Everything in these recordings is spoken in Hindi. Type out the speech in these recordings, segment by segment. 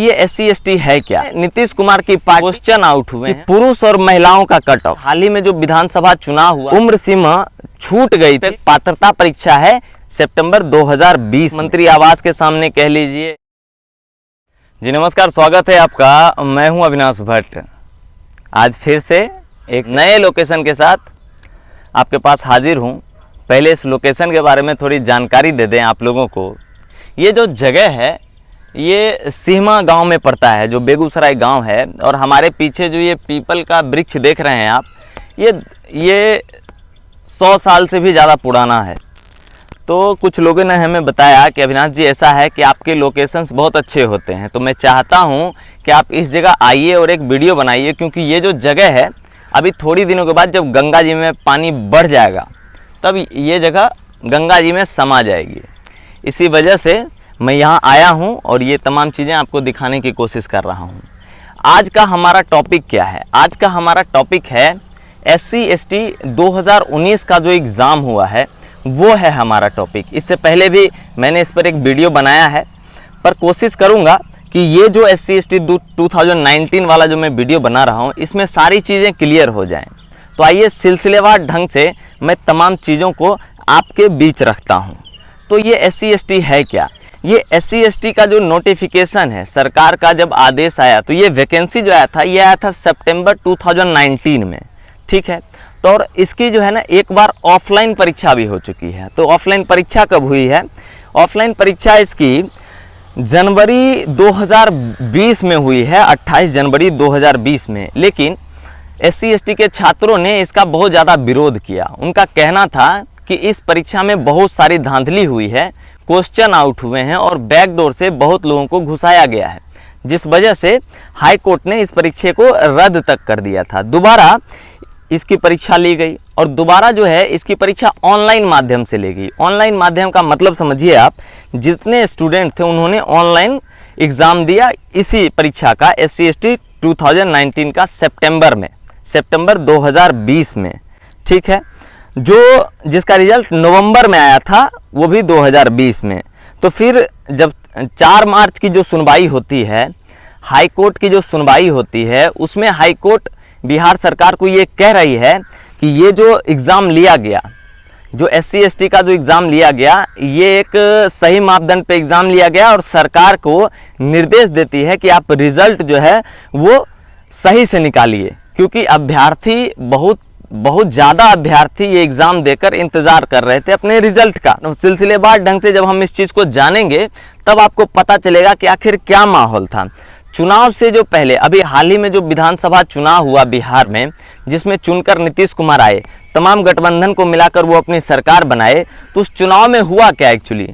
ये SC/ST है क्या? नीतीश कुमार की पार्टी क्वेश्चन आउट हुए हैं पुरुष और महिलाओं का कट ऑफ। हाल ही में जो विधानसभा चुनाव हुआ, उम्र सीमा छूट गई थी। पात्रता परीक्षा है सितंबर 2020। मंत्री आवास के सामने कह लीजिए। जी नमस्कार, स्वागत है आपका। मैं हूं अविनाश भट्ट। आज फिर से एक नए लोकेशन के साथ आपके पास हाजिर हूं। पहले इस लोकेशन के बारे में थोड़ी जानकारी दे दें आप लोगों को। ये जो जगह है ये सीमा गांव में पड़ता है, जो बेगूसराय गांव है। और हमारे पीछे जो ये पीपल का वृक्ष देख रहे हैं आप, ये 100 साल से भी ज़्यादा पुराना है। तो कुछ लोगों ने हमें बताया कि अविनाश जी ऐसा है कि आपके लोकेशंस बहुत अच्छे होते हैं, तो मैं चाहता हूं कि आप इस जगह आइए और एक वीडियो बनाइए, क्योंकि ये जो जगह है अभी थोड़ी दिनों के बाद जब गंगा जी में पानी बढ़ जाएगा तब ये जगह गंगा जी में समा जाएगी। इसी वजह से मैं यहाँ आया हूँ और ये तमाम चीज़ें आपको दिखाने की कोशिश कर रहा हूँ। आज का हमारा टॉपिक क्या है? आज का हमारा टॉपिक है SC/ST 2019 का जो एग्ज़ाम हुआ है वो है हमारा टॉपिक। इससे पहले भी मैंने इस पर एक वीडियो बनाया है, पर कोशिश करूँगा कि ये जो SC/ST 2019 वाला जो मैं वीडियो बना रहा हूँ इसमें सारी चीज़ें क्लियर हो जाएँ। तो आइए सिलसिलेवार ढंग से मैं तमाम चीज़ों को आपके बीच रखता हूँ। तो ये SC/ST है क्या? ये SC/ST का जो नोटिफिकेशन है, सरकार का जब आदेश आया, तो ये वैकेंसी जो आया था ये आया था सितंबर 2019 में, ठीक है। तो और इसकी जो है ना एक बार ऑफलाइन परीक्षा भी हो चुकी है। तो ऑफलाइन परीक्षा कब हुई है? ऑफलाइन परीक्षा इसकी जनवरी 2020 में हुई है, 28 जनवरी 2020 में। लेकिन SC/ST के छात्रों ने इसका बहुत ज़्यादा विरोध किया। उनका कहना था कि इस परीक्षा में बहुत सारी धांधली हुई है, क्वेश्चन आउट हुए हैं और बैकडोर से बहुत लोगों को घुसाया गया है, जिस वजह से हाई कोर्ट ने इस परीक्षा को रद्द तक कर दिया था। दोबारा इसकी परीक्षा ली गई और दोबारा जो है इसकी परीक्षा ऑनलाइन माध्यम से ली गई। ऑनलाइन माध्यम का मतलब समझिए आप, जितने स्टूडेंट थे उन्होंने ऑनलाइन एग्ज़ाम दिया इसी परीक्षा का, SC/ST 2019 का सितंबर 2020 में, ठीक है। जिसका रिजल्ट नवंबर में आया था वो भी 2020 में। तो फिर जब 4 मार्च की जो सुनवाई होती है, हाई कोर्ट की जो सुनवाई होती है, उसमें हाई कोर्ट बिहार सरकार को ये कह रही है कि ये जो एग्ज़ाम लिया गया, जो SC/ST का जो एग्ज़ाम लिया गया, ये एक सही मापदंड पे एग्ज़ाम लिया गया और सरकार को निर्देश देती है कि आप रिज़ल्ट जो है वो सही से निकालिए, क्योंकि अभ्यर्थी बहुत ज़्यादा अभ्यर्थी ये एग्ज़ाम देकर इंतज़ार कर रहे थे अपने रिजल्ट का। सिलसिलेवार ढंग से जब हम इस चीज़ को जानेंगे तब आपको पता चलेगा कि आखिर क्या माहौल था। चुनाव से जो पहले अभी हाल ही में जो विधानसभा चुनाव हुआ बिहार में, जिसमें चुनकर नीतीश कुमार आए, तमाम गठबंधन को मिलाकर वो अपनी सरकार बनाए, तो उस चुनाव में हुआ क्या एक्चुअली?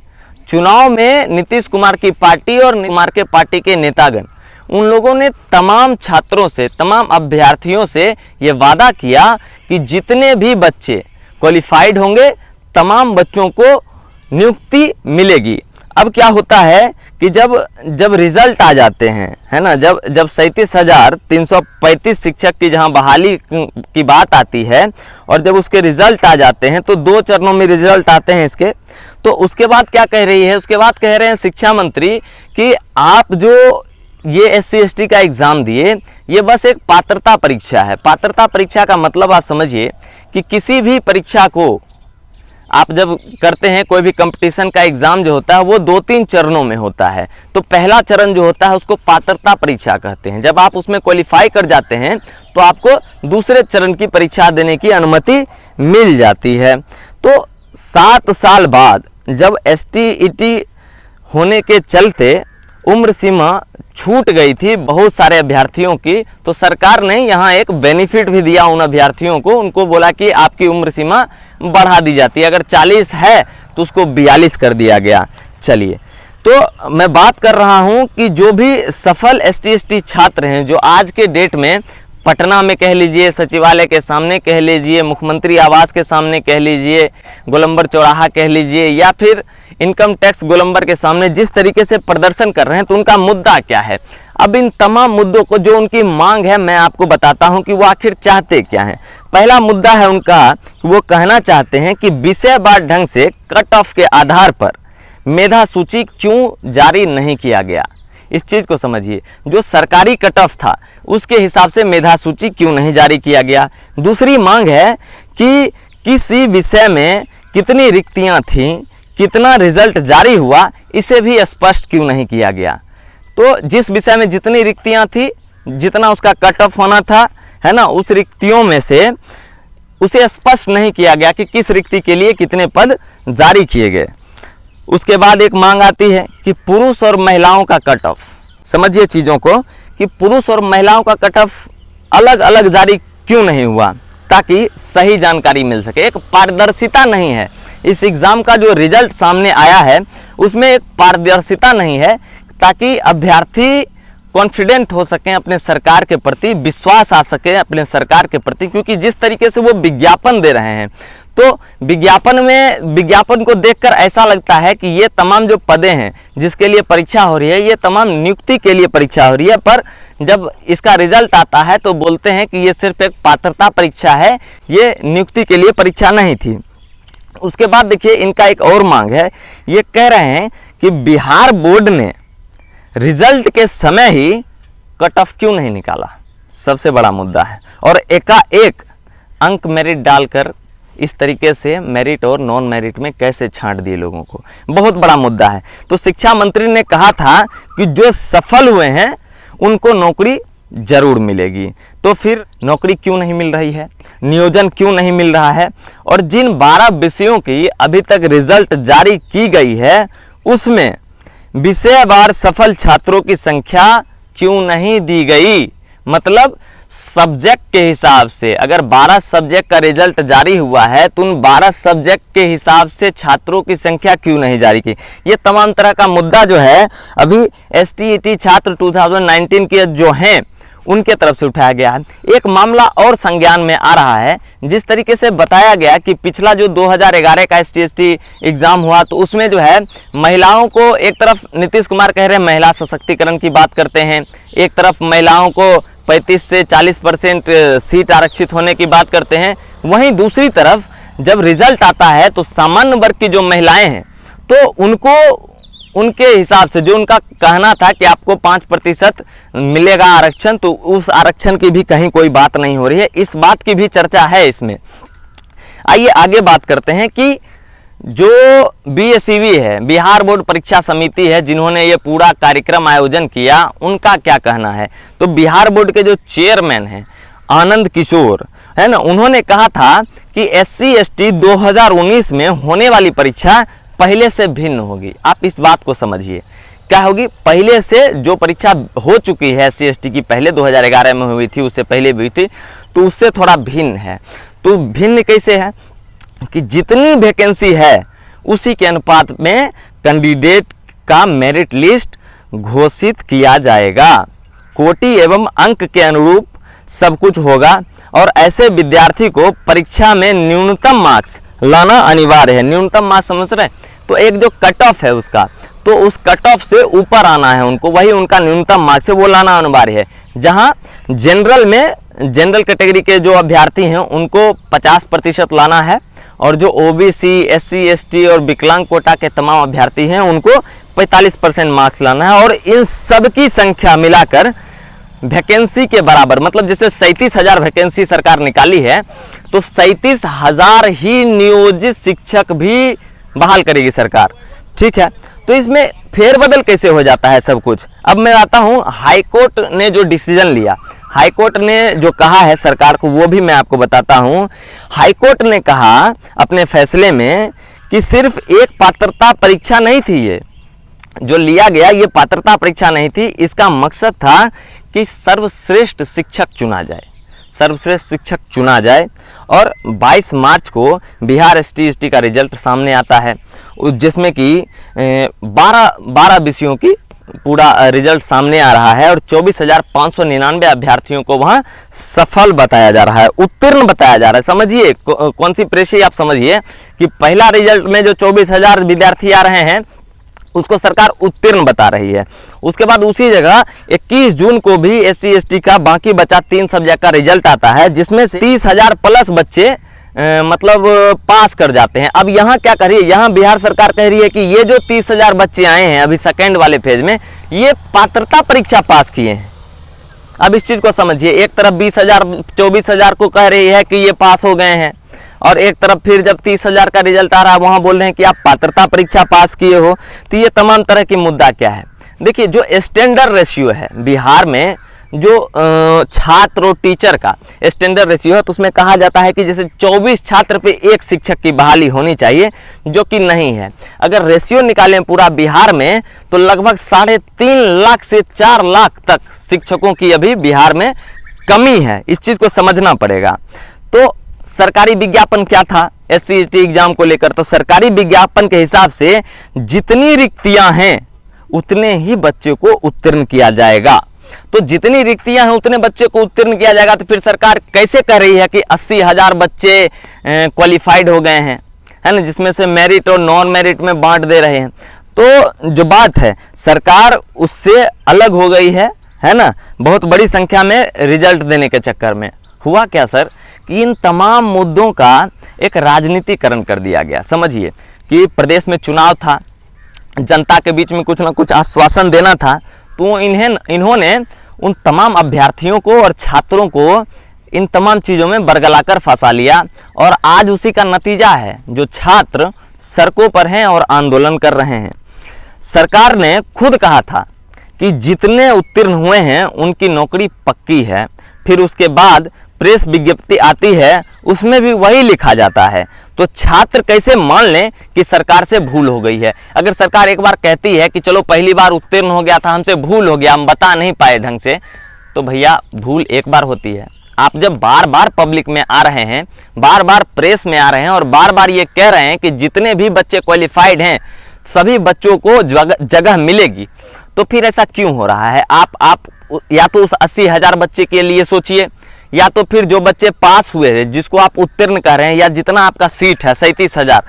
चुनाव में नीतीश कुमार की पार्टी और कुमार के पार्टी के नेतागण, उन लोगों ने तमाम छात्रों से, तमाम अभ्यर्थियों से ये वादा किया कि जितने भी बच्चे क्वालिफाइड होंगे तमाम बच्चों को नियुक्ति मिलेगी। अब क्या होता है कि जब रिजल्ट आ जाते हैं, है ना, जब 37,335 शिक्षक की जहां बहाली की बात आती है और जब उसके रिजल्ट आ जाते हैं, तो 2 चरणों में रिजल्ट आते हैं इसके। तो उसके बाद क्या कह रही है? उसके बाद कह रहे हैं शिक्षा मंत्री कि आप जो ये SC/ST का एग्ज़ाम दिए, ये बस एक पात्रता परीक्षा है। पात्रता परीक्षा का मतलब आप समझिए कि किसी भी परीक्षा को आप जब करते हैं, कोई भी कंपटीशन का एग्ज़ाम जो होता है वो 2-3 चरणों में होता है। तो पहला चरण जो होता है उसको पात्रता परीक्षा कहते हैं। जब आप उसमें क्वालिफाई कर जाते हैं तो आपको दूसरे चरण की परीक्षा देने की अनुमति मिल जाती है। तो 7 साल बाद जब ST/ET होने के चलते उम्र सीमा छूट गई थी बहुत सारे अभ्यर्थियों की, तो सरकार ने यहाँ एक बेनिफिट भी दिया उन अभ्यर्थियों को। उनको बोला कि आपकी उम्र सीमा बढ़ा दी जाती है, अगर 40 है तो उसको 42 कर दिया गया। चलिए, तो मैं बात कर रहा हूँ कि जो भी सफल ST/ST छात्र हैं, जो आज के डेट में पटना में कह लीजिए, सचिवालय के सामने कह लीजिए, मुख्यमंत्री आवास के सामने कह लीजिए, गोलंबर चौराहा कह लीजिए, या फिर इनकम टैक्स गोलंबर के सामने जिस तरीके से प्रदर्शन कर रहे हैं, तो उनका मुद्दा क्या है? अब इन तमाम मुद्दों को, जो उनकी मांग है, मैं आपको बताता हूं कि वो आखिर चाहते क्या हैं। पहला मुद्दा है उनका कि वो कहना चाहते हैं कि विषयवार ढंग से कट ऑफ के आधार पर मेधा सूची क्यों जारी नहीं किया गया। इस चीज़ को समझिए। जो सरकारी कट ऑफ था उसके हिसाब से मेधा सूची क्यों नहीं जारी किया गया। दूसरी मांग है कि किसी विषय में कितनी रिक्तियां थीं, कितना रिजल्ट जारी हुआ, इसे भी स्पष्ट क्यों नहीं किया गया। तो जिस विषय में जितनी रिक्तियां थी, जितना उसका कट ऑफ होना था, है ना, उस रिक्तियों में से उसे स्पष्ट नहीं किया गया कि किस रिक्ति के लिए कितने पद जारी किए गए। उसके बाद एक मांग आती है कि पुरुष और महिलाओं का कट ऑफ, समझिए चीज़ों को, कि पुरुष और महिलाओं का कट ऑफ अलग अलग जारी क्यों नहीं हुआ, ताकि सही जानकारी मिल सके। एक पारदर्शिता नहीं है, इस एग्ज़ाम का जो रिजल्ट सामने आया है उसमें एक पारदर्शिता नहीं है, ताकि अभ्यर्थी कॉन्फिडेंट हो सकें अपने सरकार के प्रति, विश्वास आ सके अपने सरकार के प्रति। क्योंकि जिस तरीके से वो विज्ञापन दे रहे हैं, तो विज्ञापन को देखकर ऐसा लगता है कि ये तमाम जो पदें हैं जिसके लिए परीक्षा हो रही है, ये तमाम नियुक्ति के लिए परीक्षा हो रही है। पर जब इसका रिजल्ट आता है तो बोलते हैं कि ये सिर्फ एक पात्रता परीक्षा है, ये नियुक्ति के लिए परीक्षा नहीं थी। उसके बाद देखिए इनका एक और मांग है, ये कह रहे हैं कि बिहार बोर्ड ने रिजल्ट के समय ही कट ऑफ क्यों नहीं निकाला, सबसे बड़ा मुद्दा है। और एकाएक अंक मेरिट डालकर इस तरीके से मेरिट और नॉन मेरिट में कैसे छांट दिए लोगों को, बहुत बड़ा मुद्दा है। तो शिक्षा मंत्री ने कहा था कि जो सफल हुए हैं उनको नौकरी जरूर मिलेगी, तो फिर नौकरी क्यों नहीं मिल रही है, नियोजन क्यों नहीं मिल रहा है। और जिन 12 विषयों की अभी तक रिजल्ट जारी की गई है उसमें विषयवार सफल छात्रों की संख्या क्यों नहीं दी गई। मतलब सब्जेक्ट के हिसाब से, अगर 12 सब्जेक्ट का रिजल्ट जारी हुआ है तो उन 12 सब्जेक्ट के हिसाब से छात्रों की संख्या क्यों नहीं जारी की। ये तमाम तरह का मुद्दा जो है अभी STET छात्र 2019 के जो हैं उनके तरफ से उठाया गया है। एक मामला और संज्ञान में आ रहा है, जिस तरीके से बताया गया कि पिछला जो 2011 का ST/ST एग्ज़ाम हुआ तो उसमें जो है महिलाओं को, एक तरफ नीतीश कुमार कह रहे हैं महिला सशक्तिकरण की बात करते हैं, एक तरफ महिलाओं को 35 से 40% सीट आरक्षित होने की बात करते हैं, वहीं दूसरी तरफ जब रिजल्ट आता है तो सामान्य वर्ग की जो महिलाएं हैं तो उनको उनके हिसाब से जो उनका कहना था कि आपको 5% मिलेगा आरक्षण, तो उस आरक्षण की भी कहीं कोई बात नहीं हो रही है। इस बात की भी चर्चा है इसमें। आइए आगे बात करते हैं कि जो BSEB है, बिहार बोर्ड परीक्षा समिति है, जिन्होंने ये पूरा कार्यक्रम आयोजन किया, उनका क्या कहना है। तो बिहार बोर्ड के जो चेयरमैन हैं आनंद किशोर, है ना, उन्होंने कहा था कि SC/ST 2019 में होने वाली परीक्षा पहले से भिन्न होगी। आप इस बात को समझिए, क्या होगी, पहले से जो परीक्षा हो चुकी है SC/ST की, पहले 2011 में हुई थी, उससे पहले भी हुई थी, तो उससे थोड़ा भिन्न है। तो भिन्न कैसे है कि जितनी वैकेंसी है उसी के अनुपात में कैंडिडेट का मेरिट लिस्ट घोषित किया जाएगा, कोटि एवं अंक के अनुरूप सब कुछ होगा। और ऐसे विद्यार्थी को परीक्षा में न्यूनतम मार्क्स लाना अनिवार्य है। न्यूनतम मार्क्स समझ रहे हैं, तो एक जो कट ऑफ है उसका, तो उस कट ऑफ से ऊपर आना है उनको, वही उनका न्यूनतम मार्क्स है, वो लाना अनिवार्य है। जहां जनरल में, जनरल कैटेगरी के जो अभ्यर्थी हैं उनको 50% लाना है, और जो OBC, SC/ST और विकलांग कोटा के तमाम अभ्यर्थी हैं उनको 45% मार्क्स लाना है। और इन सब की संख्या मिलाकर वैकेंसी के बराबर, मतलब जैसे 37,000 वैकेंसी सरकार निकाली है, तो 37,000 ही नियोजित शिक्षक भी बहाल करेगी सरकार, ठीक है। तो इसमें फेरबदल कैसे हो जाता है सब कुछ। अब मैं आता हूँ हाईकोर्ट ने जो डिसीजन लिया, हाईकोर्ट ने जो कहा है सरकार को, वो भी मैं आपको बताता हूँ। हाईकोर्ट ने कहा अपने फैसले में कि सिर्फ एक पात्रता परीक्षा नहीं थी, ये जो लिया गया ये पात्रता परीक्षा नहीं थी, इसका मकसद था कि सर्वश्रेष्ठ शिक्षक चुना जाए, सर्वश्रेष्ठ शिक्षक चुना जाए। और 22 मार्च को बिहार ST/ST का रिजल्ट सामने आता है, जिसमें कि 12 विषयों की पूरा रिजल्ट सामने आ रहा है, और 24,599 अभ्यर्थियों को वहाँ सफल बताया जा रहा है, उत्तीर्ण बताया जा रहा है। समझिए कौन सी प्रेशर, आप समझिए कि पहला रिजल्ट में जो 24,000 विद्यार्थी आ रहे हैं उसको सरकार उत्तीर्ण बता रही है। उसके बाद उसी जगह 21 जून को भी SC/ST का बाकी बचा 3 सब्जेक्ट का रिजल्ट आता है, जिसमें से 30,000 प्लस बच्चे मतलब पास कर जाते हैं। अब यहाँ क्या कर रही है, यहाँ बिहार सरकार कह रही है कि ये जो 30,000 बच्चे आए हैं अभी सेकेंड वाले फेज में, ये पात्रता परीक्षा पास किए हैं। अब इस चीज को समझिए, एक तरफ 20,000 24,000 को कह रही है कि ये पास हो गए हैं, और एक तरफ फिर जब 30,000 का रिजल्ट आ रहा है वहां बोल रहे हैं कि आप पात्रता परीक्षा पास किए हो। तो ये तमाम तरह की मुद्दा क्या है? देखिए, जो स्टैंडर्ड रेशियो है बिहार में, जो छात्र और टीचर का स्टैंडर्ड रेशियो है, तो उसमें कहा जाता है कि जैसे 24 छात्र पे एक शिक्षक की बहाली होनी चाहिए, जो कि नहीं है। अगर रेशियो निकालें पूरा बिहार में तो लगभग 3.5 लाख से 4 लाख तक शिक्षकों की अभी बिहार में कमी है। इस चीज़ को समझना पड़ेगा। तो सरकारी विज्ञापन क्या था SCST एग्जाम को लेकर? तो सरकारी विज्ञापन के हिसाब से जितनी रिक्तियां हैं उतने ही बच्चे को उत्तीर्ण किया जाएगा। तो जितनी रिक्तियां हैं उतने बच्चे को उत्तीर्ण किया जाएगा। तो फिर सरकार कैसे कह रही है कि 80,000 बच्चे क्वालिफाइड हो गए हैं, है ना, जिसमें से मेरिट और नॉन मेरिट में बांट दे रहे हैं? तो जो बात है, सरकार उससे अलग हो गई है ना, बहुत बड़ी संख्या में रिजल्ट देने के चक्कर में। हुआ क्या सर कि इन तमाम मुद्दों का एक राजनीतिकरण कर दिया गया। समझिए कि प्रदेश में चुनाव था, जनता के बीच में कुछ ना कुछ आश्वासन देना था, तो इन्होंने उन तमाम अभ्यर्थियों को और छात्रों को इन तमाम चीज़ों में बरगलाकर फंसा लिया, और आज उसी का नतीजा है जो छात्र सड़कों पर हैं और आंदोलन कर रहे हैं। सरकार ने खुद कहा था कि जितने उत्तीर्ण हुए हैं उनकी नौकरी पक्की है। फिर उसके बाद प्रेस विज्ञप्ति आती है, उसमें भी वही लिखा जाता है। तो छात्र कैसे मान लें कि सरकार से भूल हो गई है? अगर सरकार एक बार कहती है कि चलो पहली बार उत्तीर्ण हो गया था, हमसे भूल हो गया, हम बता नहीं पाए ढंग से, तो भैया भूल एक बार होती है। आप जब बार बार पब्लिक में आ रहे हैं, बार बार प्रेस में आ रहे हैं और बार बार ये कह रहे हैं कि जितने भी बच्चे क्वालिफाइड हैं सभी बच्चों को जगह मिलेगी, तो फिर ऐसा क्यों हो रहा है? आप या तो उस 80,000 बच्चे के लिए सोचिए, या तो फिर जो बच्चे पास हुए हैं जिसको आप उत्तीर्ण कर रहे हैं, या जितना आपका सीट है 37,000,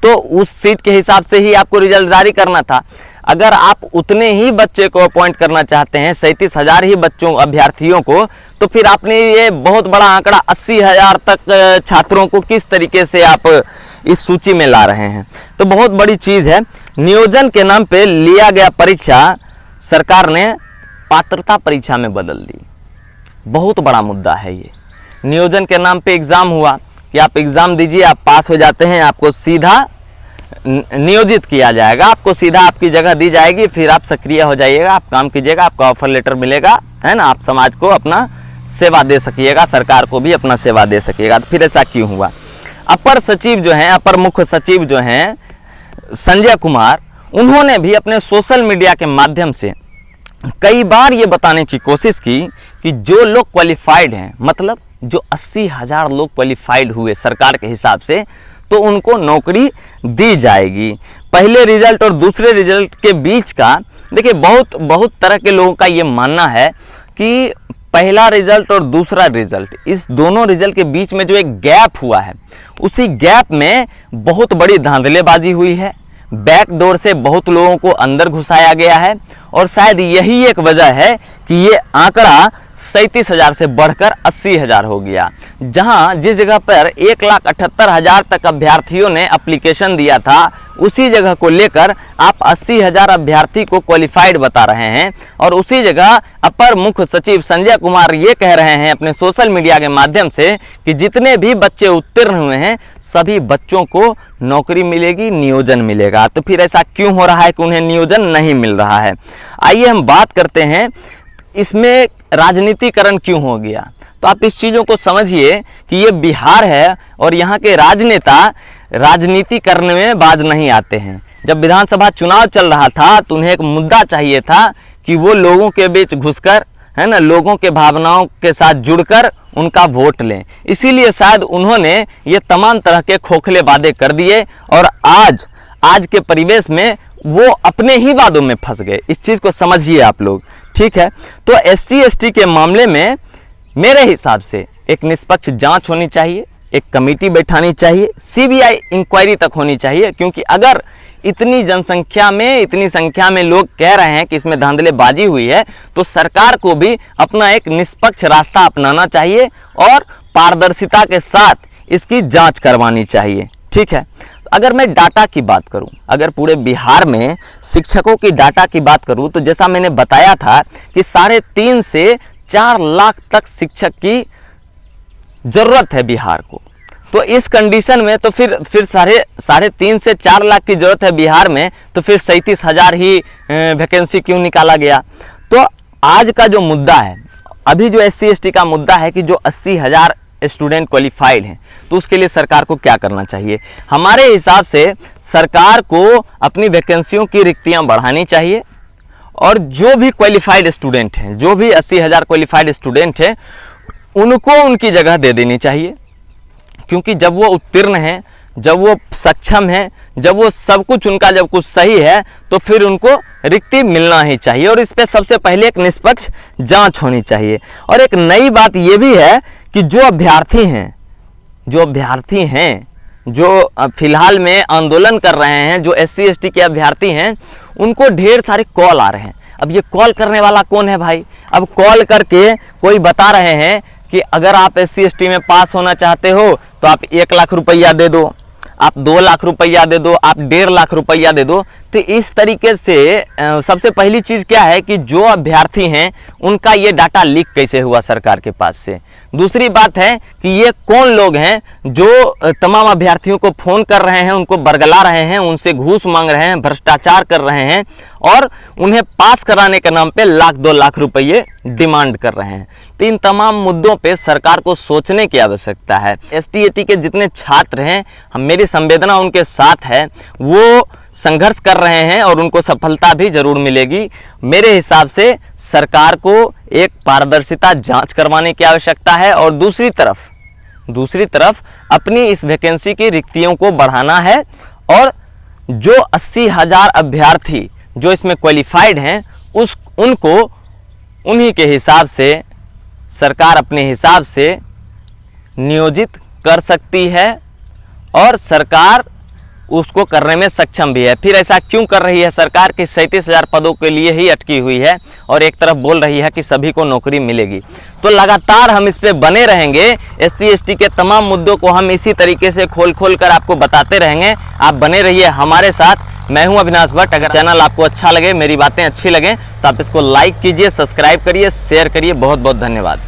तो उस सीट के हिसाब से ही आपको रिजल्ट जारी करना था। अगर आप उतने ही बच्चे को अपॉइंट करना चाहते हैं, 37,000 ही बच्चों अभ्यर्थियों को, तो फिर आपने ये बहुत बड़ा आंकड़ा 80,000 तक छात्रों को किस तरीके से आप इस सूची में ला रहे हैं? तो बहुत बड़ी चीज़ है। नियोजन के नाम पे लिया गया परीक्षा सरकार ने पात्रता परीक्षा में बदल दी। बहुत बड़ा मुद्दा है ये। नियोजन के नाम पे एग्ज़ाम हुआ कि आप एग्ज़ाम दीजिए, आप पास हो जाते हैं, आपको सीधा नियोजित किया जाएगा, आपको सीधा आपकी जगह दी जाएगी, फिर आप सक्रिय हो जाइएगा, आप काम कीजिएगा, आपका ऑफर लेटर मिलेगा, है ना, आप समाज को अपना सेवा दे सकिएगा, सरकार को भी अपना सेवा दे सकिएगा। तो फिर ऐसा क्यों हुआ? अपर सचिव जो हैं, अपर मुख्य सचिव जो हैं संजय कुमार, उन्होंने भी अपने सोशल मीडिया के माध्यम से कई बार ये बताने की कोशिश की कि जो लोग क्वालिफाइड हैं, मतलब जो 80,000 लोग क्वालिफाइड हुए सरकार के हिसाब से, तो उनको नौकरी दी जाएगी। पहले रिजल्ट और दूसरे रिजल्ट के बीच का देखिए, बहुत तरह के लोगों का ये मानना है कि पहला रिजल्ट और दूसरा रिजल्ट, इस दोनों रिजल्ट के बीच में जो एक गैप हुआ है, उसी गैप में बहुत बड़ी धांधलेबाजी हुई है। बैकडोर से बहुत लोगों को अंदर घुसाया गया है, और शायद यही एक वजह है कि ये आंकड़ा 37,000 से बढ़कर 80,000 हो गया। जहां जिस जगह पर 1,78,000 तक अभ्यर्थियों ने एप्लीकेशन दिया था, उसी जगह को लेकर आप 80,000 अभ्यर्थी को क्वालिफाइड बता रहे हैं, और उसी जगह अपर मुख्य सचिव संजय कुमार ये कह रहे हैं अपने सोशल मीडिया के माध्यम से कि जितने भी बच्चे उत्तीर्ण हुए हैं सभी बच्चों को नौकरी मिलेगी, नियोजन मिलेगा। तो फिर ऐसा क्यों हो रहा है कि उन्हें नियोजन नहीं मिल रहा है? आइए हम बात करते हैं इसमें राजनीतिकरण क्यों हो गया। तो आप इस चीज़ों को समझिए कि ये बिहार है और यहाँ के राजनेता राजनीति करने में बाज नहीं आते हैं। जब विधानसभा चुनाव चल रहा था तो उन्हें एक मुद्दा चाहिए था कि वो लोगों के बीच घुसकर, है ना, लोगों के भावनाओं के साथ जुड़कर उनका वोट लें। इसीलिए शायद उन्होंने ये तमाम तरह के खोखले वादे कर दिए, और आज के परिवेश में वो अपने ही वादों में फंस गए। इस चीज़ को समझिए आप लोग, ठीक है। तो SC/ST के मामले में मेरे हिसाब से एक निष्पक्ष जांच होनी चाहिए, एक कमेटी बैठानी चाहिए, CBI इंक्वायरी तक होनी चाहिए, क्योंकि अगर इतनी जनसंख्या में, इतनी संख्या में लोग कह रहे हैं कि इसमें धांधलेबाजी हुई है, तो सरकार को भी अपना एक निष्पक्ष रास्ता अपनाना चाहिए और पारदर्शिता के साथ इसकी जांच करवानी चाहिए, ठीक है। अगर मैं डाटा की बात करूं, अगर पूरे बिहार में शिक्षकों की डाटा की बात करूं, तो जैसा मैंने बताया था कि 3.5 से 4 लाख तक शिक्षक की जरूरत है बिहार को। तो इस कंडीशन में तो फिर 3.5 से 4 लाख की जरूरत है बिहार में, तो फिर 37,000 ही वैकेंसी क्यों निकाला गया। तो आज का जो मुद्दा है, अभी जो SC/ST का मुद्दा है कि जो 80,000 स्टूडेंट क्वालिफाइड हैं, तो उसके लिए सरकार को क्या करना चाहिए। हमारे हिसाब से सरकार को अपनी वैकेंसियों की रिक्तियां बढ़ानी चाहिए और जो भी क्वालिफाइड स्टूडेंट हैं, जो भी 80,000 क्वालिफाइड स्टूडेंट हैं, उनको उनकी जगह दे देनी चाहिए। क्योंकि जब वो उत्तीर्ण हैं, जब वो सक्षम हैं, जब वो सब कुछ उनका जब कुछ सही है, तो फिर उनको रिक्ति मिलना ही चाहिए और इस पर सबसे पहले एक निष्पक्ष जांच होनी चाहिए। और एक नई बात ये भी है कि जो अभ्यर्थी हैं जो फिलहाल में आंदोलन कर रहे हैं, जो SC/ST के अभ्यर्थी हैं, उनको ढेर सारे कॉल आ रहे हैं। अब ये कॉल करने वाला कौन है भाई? अब कॉल करके कोई बता रहे हैं कि अगर आप SC/ST में पास होना चाहते हो तो आप 1 लाख रुपया दे दो, आप 2 लाख रुपया दे दो, आप 1.5 लाख रुपया दे दो। तो इस तरीके से सबसे पहली चीज़ क्या है कि जो अभ्यर्थी हैं उनका ये डाटा लीक कैसे हुआ सरकार के पास से। दूसरी बात है कि ये कौन लोग हैं जो तमाम अभ्यर्थियों को फ़ोन कर रहे हैं, उनको बरगला रहे हैं, उनसे घूस मांग रहे हैं, भ्रष्टाचार कर रहे हैं और उन्हें पास कराने के नाम पे 1-2 लाख रुपये डिमांड कर रहे हैं। तो इन तमाम मुद्दों पे सरकार को सोचने की आवश्यकता है। ST/AT के जितने छात्र हैं, मेरी संवेदना उनके साथ है, वो संघर्ष कर रहे हैं और उनको सफलता भी जरूर मिलेगी। मेरे हिसाब से सरकार को एक पारदर्शिता जांच करवाने की आवश्यकता है और दूसरी तरफ अपनी इस वैकेंसी की रिक्तियों को बढ़ाना है और जो 80,000 अभ्यर्थी जो इसमें क्वालिफाइड हैं उनको उन्हीं के हिसाब से सरकार अपने हिसाब से नियोजित कर सकती है और सरकार उसको करने में सक्षम भी है। फिर ऐसा क्यों कर रही है सरकार कि 37,000 पदों के लिए ही अटकी हुई है और एक तरफ बोल रही है कि सभी को नौकरी मिलेगी। तो लगातार हम इस पे बने रहेंगे। SC/ST के तमाम मुद्दों को हम इसी तरीके से खोल कर आपको बताते रहेंगे। आप बने रहिए हमारे साथ। मैं हूं अविनाश भट्ट। अगर चैनल आपको अच्छा लगे, मेरी बातें अच्छी लगे, तो आप इसको लाइक कीजिए, सब्सक्राइब करिए, शेयर करिए। बहुत बहुत धन्यवाद।